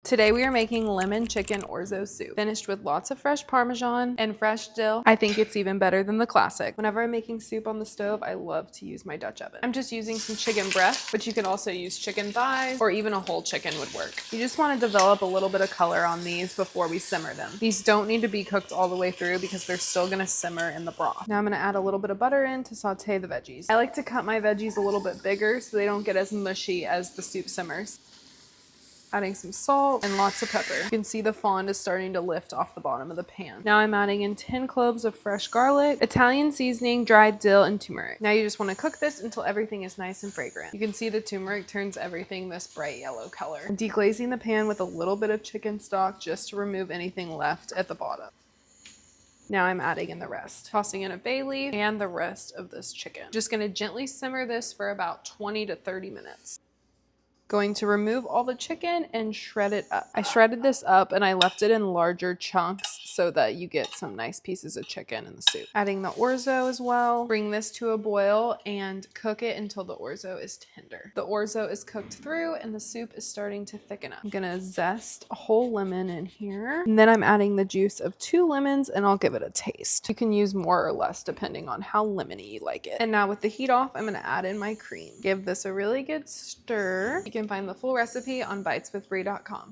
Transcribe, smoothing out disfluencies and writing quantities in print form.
Today we are making lemon chicken orzo soup, finished with lots of fresh Parmesan and fresh dill. I think it's even better than the classic. Whenever I'm making soup on the stove, I love to use my Dutch oven. I'm just using some chicken breast, but you can also use chicken thighs or even a whole chicken would work. You just want to develop a little bit of color on these before we simmer them. These don't need to be cooked all the way through because they're still going to simmer in the broth. Now I'm going to add a little bit of butter in to saute the veggies. I like to cut my veggies a little bit bigger so they don't get as mushy as the soup simmers. Adding some salt and lots of pepper. You can see the fond is starting to lift off the bottom of the pan. Now I'm adding in 10 cloves of fresh garlic, Italian seasoning, dried dill, and turmeric. Now you just want to cook this until everything is nice and fragrant. You can see the turmeric turns everything this bright yellow color. I'm deglazing the pan with a little bit of chicken stock just to remove anything left at the bottom. Now I'm adding in the rest, tossing in a bay leaf and the rest of this chicken. Just going to gently simmer this for about 20 to 30 minutes. Going to remove all the chicken and shred it up. I shredded this up and I left it in larger chunks so that you get some nice pieces of chicken in the soup. Adding the orzo as well. Bring this to a boil and cook it until the orzo is tender. The orzo is cooked through and the soup is starting to thicken up. I'm gonna zest a whole lemon in here. And then I'm adding the juice of 2 lemons and I'll give it a taste. You can use more or less depending on how lemony you like it. And now with the heat off, I'm gonna add in my cream. Give this a really good stir. You can find the full recipe on biteswithbrie.com.